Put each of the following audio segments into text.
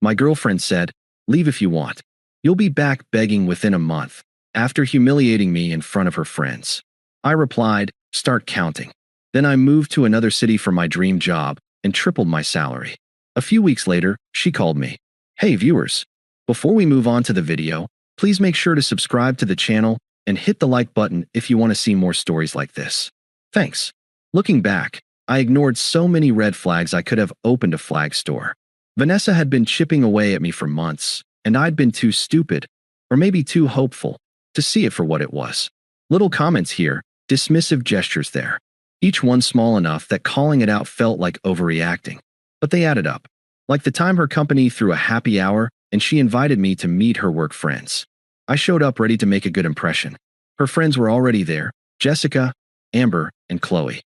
My girlfriend said, "Leave if you want. You'll be back begging within a month," after humiliating me in front of her friends. I replied, "Start counting." Then I moved to another city for my dream job and tripled my salary. A few weeks later, she called me. "Hey viewers, before we move on to the video, please make sure to subscribe to the channel and hit the like button if you want to see more stories like this. Thanks." Looking back, I ignored so many red flags I could have opened a flag store. Vanessa had been chipping away at me for months, and I'd been too stupid, or maybe too hopeful, to see it for what it was. Little comments here, dismissive gestures there. Each one small enough that calling it out felt like overreacting. But they added up. Like the time her company threw a happy hour and she invited me to meet her work friends. I showed up ready to make a good impression. Her friends were already there, Jessica, Amber, and Qley.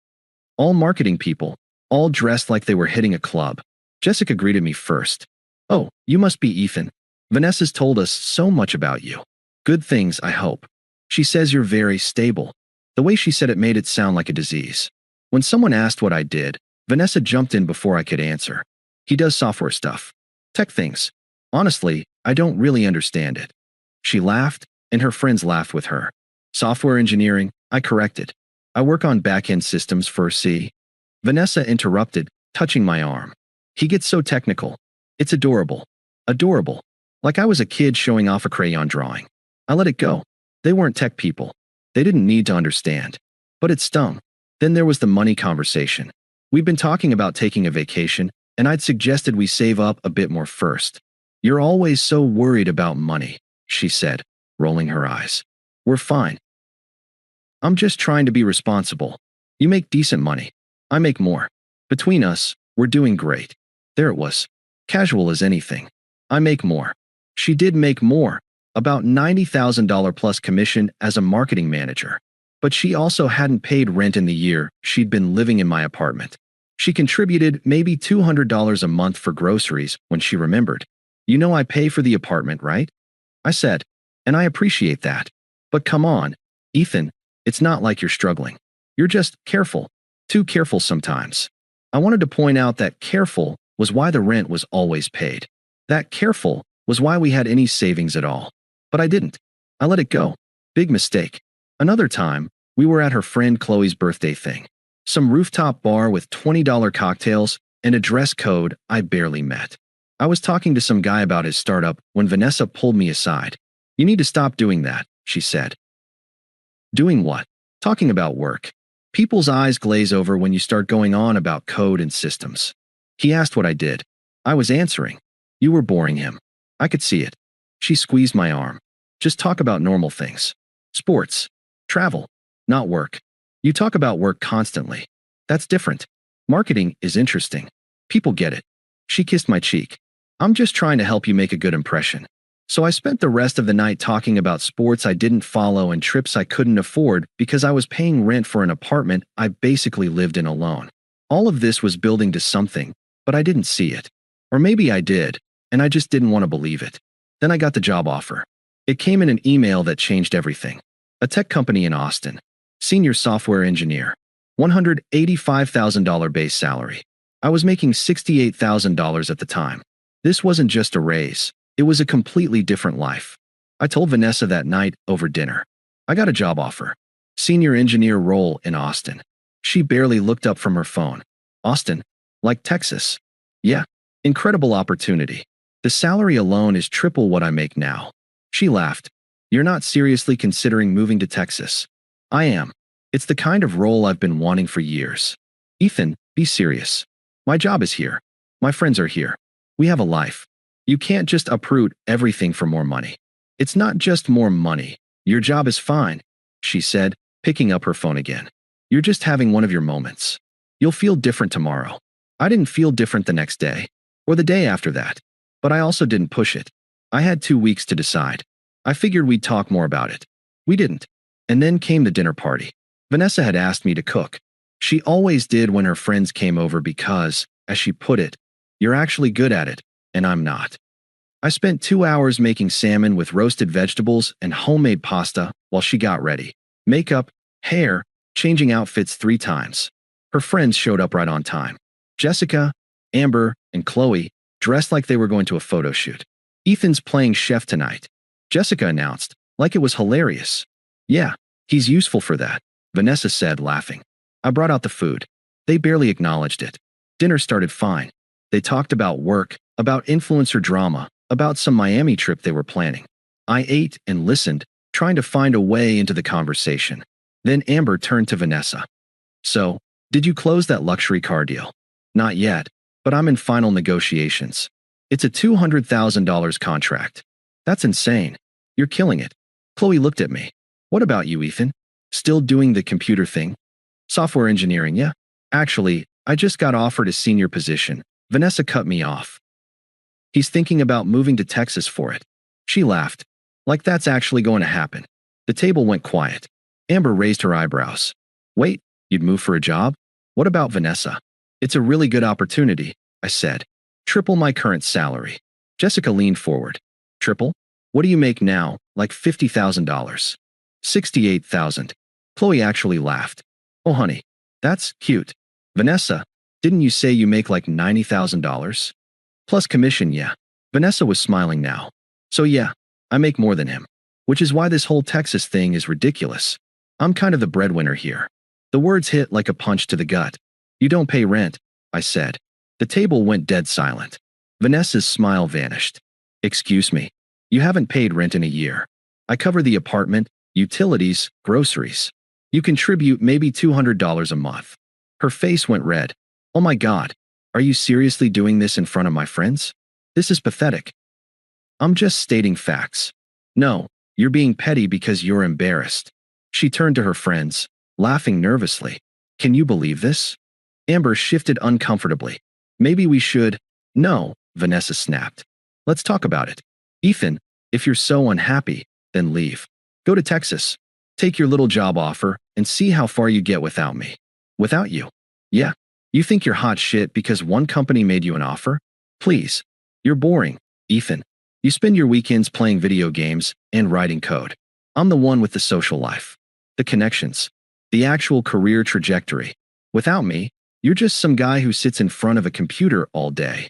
All marketing people, all dressed like they were hitting a club. Jessica greeted me first. "Oh, you must be Ethan. Vanessa's told us so much about you. Good things, I hope. She says you're very stable." The way she said it made it sound like a disease. When someone asked what I did, Vanessa jumped in before I could answer. "He does software stuff. Tech things. Honestly, I don't really understand it." She laughed, and her friends laughed with her. "Software engineering," I corrected. "I work on back-end systems for C." Vanessa interrupted, touching my arm. "He gets so technical. It's adorable. Adorable. Like I was a kid showing off a crayon drawing." I let it go. They weren't tech people. They didn't need to understand. But it stung. Then there was the money conversation. We'd been talking about taking a vacation, and I'd suggested we save up a bit more first. "You're always so worried about money," she said, rolling her eyes. "We're fine. I'm just trying to be responsible. You make decent money. I make more. Between us, we're doing great." There it was. Casual as anything. I make more. She did make more. About $90,000 plus commission as a marketing manager. But she also hadn't paid rent in the year she'd been living in my apartment. She contributed maybe $200 a month for groceries when she remembered. "You know I pay for the apartment, right?" I said, "And I appreciate that. But come on, Ethan, it's not like you're struggling. You're just careful. Too careful sometimes." I wanted to point out that careful was why the rent was always paid. That careful was why we had any savings at all. But I didn't. I let it go. Big mistake. Another time, we were at her friend Qley's birthday thing. Some rooftop bar with $20 cocktails and a dress code I barely met. I was talking to some guy about his startup when Vanessa pulled me aside. "You need to stop doing that," she said. "Doing what?" "Talking about work. People's eyes glaze over when you start going on about code and systems." He asked what I did. I was answering. You were boring him. I could see it. She squeezed my arm. "Just talk about normal things. Sports. Travel. Not work. You talk about work constantly. That's different. Marketing is interesting. People get it." She kissed my cheek. "I'm just trying to help you make a good impression." So I spent the rest of the night talking about sports I didn't follow and trips I couldn't afford because I was paying rent for an apartment I basically lived in alone. All of this was building to something, but I didn't see it. Or maybe I did, and I just didn't want to believe it. Then I got the job offer. It came in an email that changed everything. A tech company in Austin. Senior software engineer. $185,000 base salary. I was making $68,000 at the time. This wasn't just a raise. It was a completely different life. I told Vanessa that night over dinner. I got a job offer. Senior engineer role in Austin. She barely looked up from her phone. "Austin? Like Texas?" "Yeah. Incredible opportunity. The salary alone is triple what I make now." She laughed. "You're not seriously considering moving to Texas?" "I am. It's the kind of role I've been wanting for years." "Ethan, be serious. My job is here. My friends are here. We have a life. You can't just uproot everything for more money." "It's not just more money. Your job is fine," she said, picking up her phone again. "You're just having one of your moments. You'll feel different tomorrow." I didn't feel different the next day, or the day after that. But I also didn't push it. I had 2 weeks to decide. I figured we'd talk more about it. We didn't. And then came the dinner party. Vanessa had asked me to cook. She always did when her friends came over because, as she put it, "You're actually good at it, and I'm not." I spent 2 hours making salmon with roasted vegetables and homemade pasta while she got ready. Makeup, hair, changing outfits 3 times. Her friends showed up right on time. Jessica, Amber, and Qley dressed like they were going to a photo shoot. Ethan's playing chef tonight, Jessica announced, like it was hilarious. Yeah, he's useful for that, Vanessa said, laughing. I brought out the food. They barely acknowledged it. Dinner started fine. They talked about work, about influencer drama, about some Miami trip they were planning. I ate and listened, trying to find a way into the conversation. Then Amber turned to Vanessa. So, did you close that luxury car deal? Not yet, but I'm in final negotiations. It's a $200,000 contract. That's insane. You're killing it. Qley looked at me. What about you, Ethan? Still doing the computer thing? Software engineering, yeah? Actually, I just got offered a senior position. Vanessa cut me off. He's thinking about moving to Texas for it. She laughed. Like that's actually going to happen. The table went quiet. Amber raised her eyebrows. Wait, you'd move for a job? What about Vanessa? It's a really good opportunity, I said. Triple my current salary. Jessica leaned forward. Triple? What do you make now? Like $50,000. $68,000. Qley actually laughed. Oh honey, that's cute. Vanessa, didn't you say you make like $90,000? Plus commission, yeah. Vanessa was smiling now. So yeah, I make more than him. Which is why this whole Texas thing is ridiculous. I'm kind of the breadwinner here. The words hit like a punch to the gut. You don't pay rent, I said. The table went dead silent. Vanessa's smile vanished. Excuse me. You haven't paid rent in a year. I cover the apartment, utilities, groceries. You contribute maybe $200 a month. Her face went red. Oh my God. Are you seriously doing this in front of my friends? This is pathetic. I'm just stating facts. No, you're being petty because you're embarrassed. She turned to her friends, laughing nervously. Can you believe this? Amber shifted uncomfortably. Maybe we should. No, Vanessa snapped. Let's talk about it. Ethan, if you're so unhappy, then leave. Go to Texas. Take your little job offer and see how far you get without me. Without you. Yeah. You think you're hot shit because one company made you an offer? Please. You're boring, Ethan. You spend your weekends playing video games and writing code. I'm the one with the social life. The connections. The actual career trajectory. Without me, you're just some guy who sits in front of a computer all day.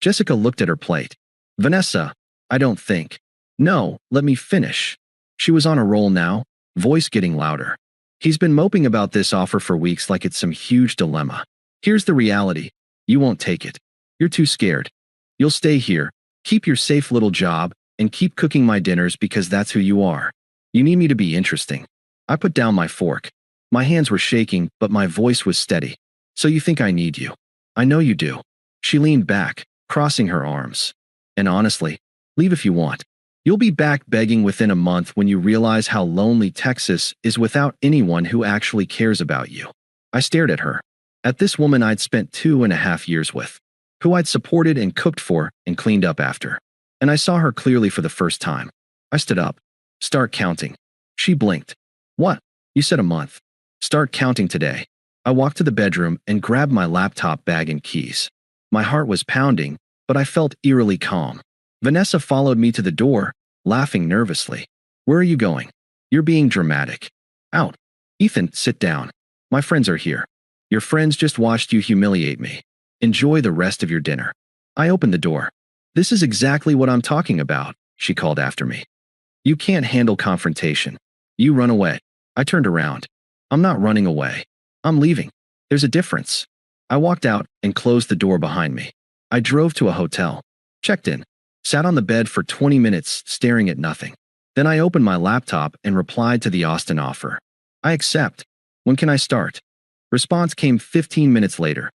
Jessica looked at her plate. Vanessa, I don't think. No, let me finish. She was on a roll now, voice getting louder. He's been moping about this offer for weeks like it's some huge dilemma. Here's the reality. You won't take it. You're too scared. You'll stay here, keep your safe little job, and keep cooking my dinners because that's who you are. You need me to be interesting. I put down my fork. My hands were shaking, but my voice was steady. So you think I need you? I know you do. She leaned back, crossing her arms. And honestly, leave if you want. You'll be back begging within a month when you realize how lonely Texas is without anyone who actually cares about you. I stared at her. At this woman I'd spent 2.5 years with, who I'd supported and cooked for and cleaned up after. And I saw her clearly for the first time. I stood up. Start counting. She blinked. What? You said a month. Start counting today. I walked to the bedroom and grabbed my laptop bag and keys. My heart was pounding, but I felt eerily calm. Vanessa followed me to the door, laughing nervously. Where are you going? You're being dramatic. Out. Ethan, sit down. My friends are here. Your friends just watched you humiliate me. Enjoy the rest of your dinner. I opened the door. This is exactly what I'm talking about, she called after me. You can't handle confrontation. You run away. I turned around. I'm not running away. I'm leaving. There's a difference. I walked out and closed the door behind me. I drove to a hotel. Checked in. Sat on the bed for 20 minutes staring at nothing. Then I opened my laptop and replied to the Austin offer. I accept. When can I start? Response came 15 minutes later.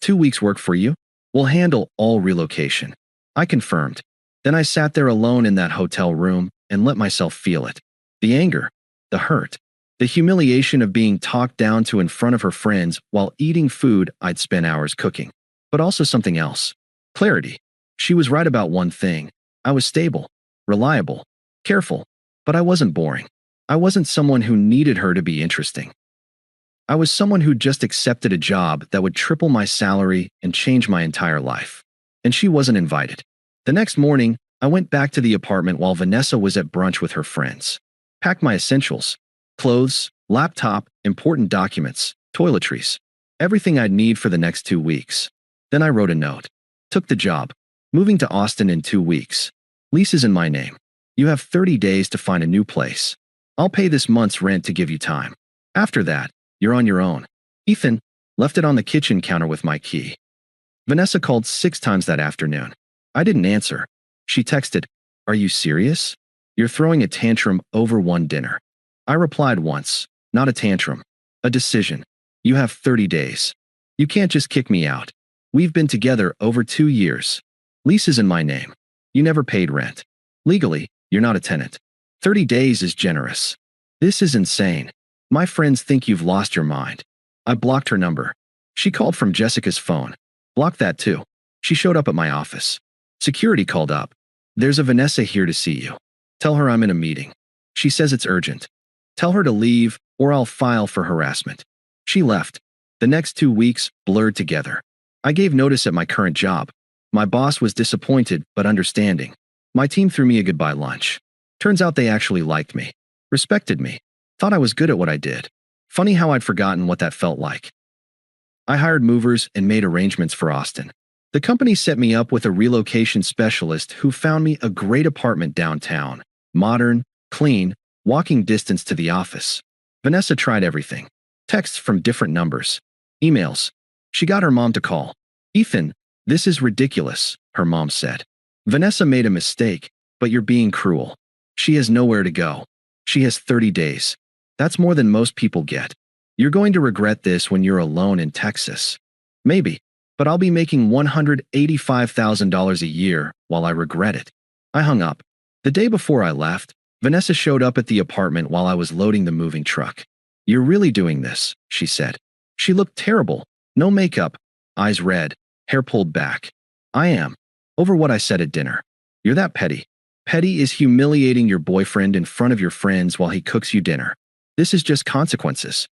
2 weeks work for you? We'll handle all relocation. I confirmed. Then I sat there alone in that hotel room and let myself feel it. The anger, the hurt, the humiliation of being talked down to in front of her friends while eating food I'd spent hours cooking. But also something else. Clarity. She was right about one thing. I was stable, reliable, careful, but I wasn't boring. I wasn't someone who needed her to be interesting. I was someone who just accepted a job that would triple my salary and change my entire life. And she wasn't invited. The next morning, I went back to the apartment while Vanessa was at brunch with her friends. Packed my essentials, clothes, laptop, important documents, toiletries, everything I'd need for the next 2 weeks. Then I wrote a note. Took the job. Moving to Austin in 2 weeks. Lease is in my name. You have 30 days to find a new place. I'll pay this month's rent to give you time. After that, you're on your own. Ethan left it on the kitchen counter with my key. Vanessa called 6 times that afternoon. I didn't answer. She texted, "Are you serious? You're throwing a tantrum over one dinner." I replied once, "Not a tantrum. A decision. You have 30 days. You can't just kick me out. We've been together over 2 years. Lease is in my name. You never paid rent. Legally, you're not a tenant. 30 days is generous. This is insane. My friends think you've lost your mind." I blocked her number. She called from Jessica's phone. Blocked that too. She showed up at my office. Security called up. "There's a Vanessa here to see you. Tell her I'm in a meeting. She says it's urgent. Tell her to leave or I'll file for harassment." She left. The next 2 weeks blurred together. I gave notice at my current job. My boss was disappointed but understanding. My team threw me a goodbye lunch. Turns out they actually liked me, respected me, thought I was good at what I did. Funny how I'd forgotten what that felt like. I hired movers and made arrangements for Austin. The company set me up with a relocation specialist who found me a great apartment downtown, modern, clean, walking distance to the office. Vanessa tried everything. Texts from different numbers. Emails. She got her mom to call. "Ethan, this is ridiculous," her mom said. "Vanessa made a mistake, but you're being cruel. She has nowhere to go. She has 30 days. That's more than most people get. You're going to regret this when you're alone in Texas. Maybe, but I'll be making $185,000 a year while I regret it." I hung up. The day before I left, Vanessa showed up at the apartment while I was loading the moving truck. "You're really doing this," she said. She looked terrible. No makeup, eyes red, hair pulled back. "I am. Over what I said at dinner. You're that petty. Petty is humiliating your boyfriend in front of your friends while he cooks you dinner. This is just consequences."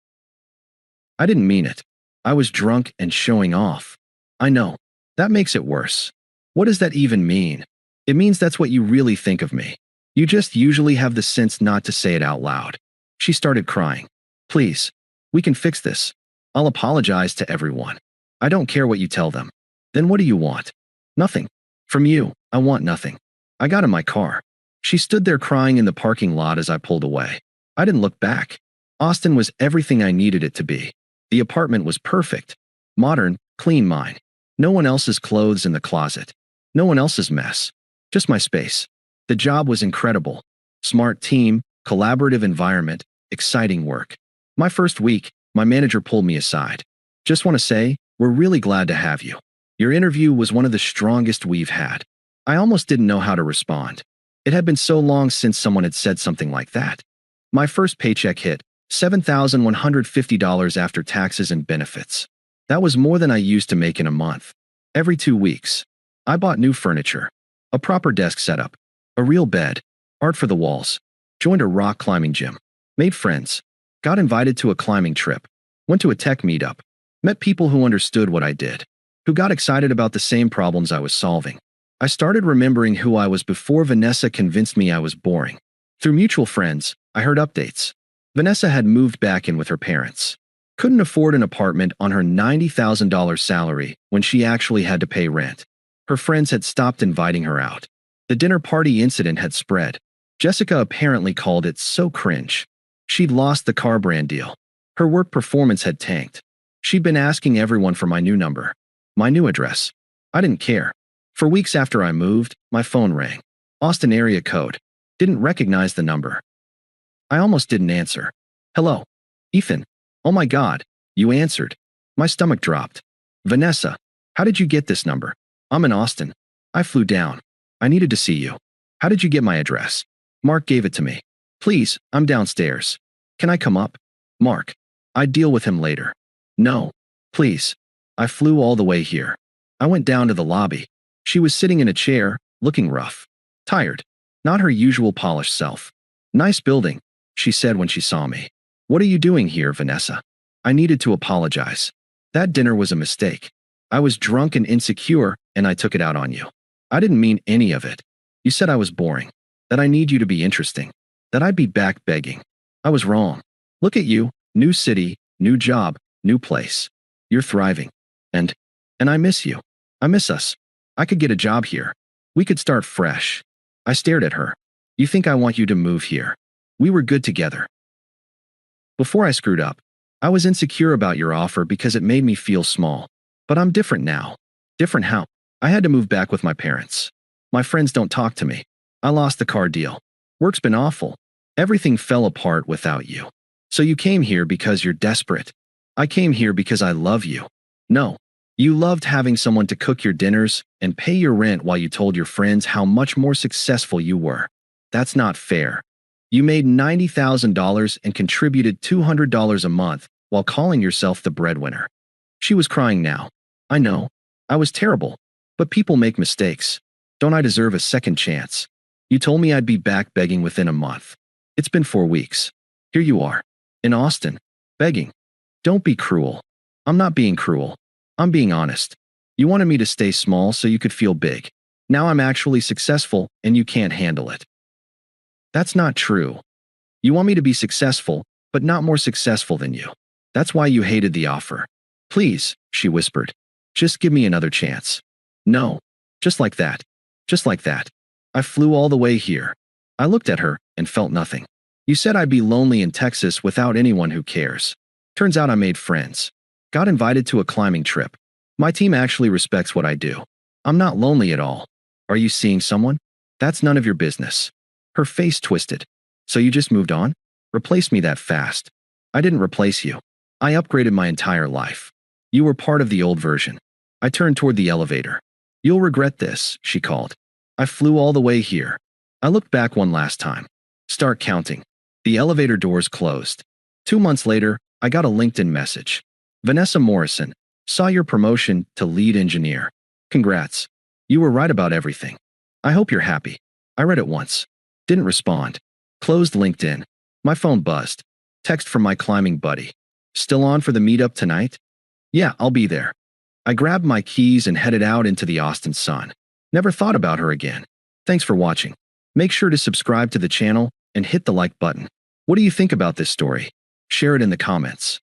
I didn't mean it. I was drunk and showing off. I know. That makes it worse. What does that even mean? It means that's what you really think of me. You just usually have the sense not to say it out loud. She started crying. "Please, we can fix this. I'll apologize to everyone. I don't care what you tell them." "Then what do you want?" "Nothing. From you, I want nothing." I got in my car. She stood there crying in the parking lot as I pulled away. I didn't look back. Austin was everything I needed it to be. The apartment was perfect. Modern, clean mine. No one else's clothes in the closet. No one else's mess. Just my space. The job was incredible. Smart team, collaborative environment, exciting work. My first week, my manager pulled me aside. "Just want to say, we're really glad to have you. Your interview was one of the strongest we've had." I almost didn't know how to respond. It had been so long since someone had said something like that. My first paycheck hit $7,150 after taxes and benefits. That was more than I used to make in a month. Every 2 weeks, I bought new furniture, a proper desk setup, a real bed, art for the walls, joined a rock climbing gym, made friends, got invited to a climbing trip, went to a tech meetup, met people who understood what I did, who got excited about the same problems I was solving. I started remembering who I was before Vanessa convinced me I was boring. Through mutual friends, I heard updates. Vanessa had moved back in with her parents. Couldn't afford an apartment on her $90,000 salary when she actually had to pay rent. Her friends had stopped inviting her out. The dinner party incident had spread. Jessica apparently called it so cringe. She'd lost the car brand deal. Her work performance had tanked. She'd been asking everyone for my new number, my new address. I didn't care. For weeks after I moved, my phone rang. Austin area code. Didn't recognize the number. I almost didn't answer. "Hello, Ethan. Oh my God, you answered." My stomach dropped. "Vanessa, how did you get this number?" "I'm in Austin. I flew down. I needed to see you." "How did you get my address?" "Mark gave it to me." "Please, I'm downstairs. Can I come up?" "Mark. I'd deal with him later." "No. Please." I flew all the way here. I went down to the lobby. She was sitting in a chair, looking rough. Tired. Not her usual polished self. "Nice building," she said when she saw me. "What are you doing here, Vanessa?" I needed to apologize. That dinner was a mistake. I was drunk and insecure, and I took it out on you. I didn't mean any of it. You said I was boring, that I need you to be interesting, that I'd be back begging. I was wrong. Look at you, new city, new job, new place. You're thriving. And I miss you. I miss us. I could get a job here. We could start fresh. I stared at her. You think I want you to move here? We were good together. Before I screwed up, I was insecure about your offer because it made me feel small. But I'm different now. Different how? I had to move back with my parents. My friends don't talk to me. I lost the car deal. Work's been awful. Everything fell apart without you. So you came here because you're desperate. I came here because I love you. No. You loved having someone to cook your dinners and pay your rent while you told your friends how much more successful you were. That's not fair. You made $90,000 and contributed $200 a month while calling yourself the breadwinner. She was crying now. I know. I was terrible. But people make mistakes. Don't I deserve a second chance? You told me I'd be back begging within a month. It's been 4 weeks. Here you are. In Austin. Begging. Don't be cruel. I'm not being cruel. I'm being honest. You wanted me to stay small so you could feel big. Now I'm actually successful and you can't handle it. That's not true. You want me to be successful, but not more successful than you. That's why you hated the offer. Please, she whispered. Just give me another chance. No. Just like that. Just like that. I flew all the way here. I looked at her and felt nothing. You said I'd be lonely in Texas without anyone who cares. Turns out I made friends. Got invited to a climbing trip. My team actually respects what I do. I'm not lonely at all. Are you seeing someone? That's none of your business. Her face twisted. So you just moved on? Replaced me that fast. I didn't replace you. I upgraded my entire life. You were part of the old version. I turned toward the elevator. You'll regret this, she called. I flew all the way here. I looked back one last time. Start counting. The elevator doors closed. 2 months later, I got a LinkedIn message. Vanessa Morrison, saw your promotion to lead engineer. Congrats. You were right about everything. I hope you're happy. I read it once. Didn't respond. Closed LinkedIn. My phone buzzed. Text from my climbing buddy. Still on for the meetup tonight? Yeah, I'll be there. I grabbed my keys and headed out into the Austin sun. Never thought about her again. Thanks for watching. Make sure to subscribe to the channel and hit the like button. What do you think about this story? Share it in the comments.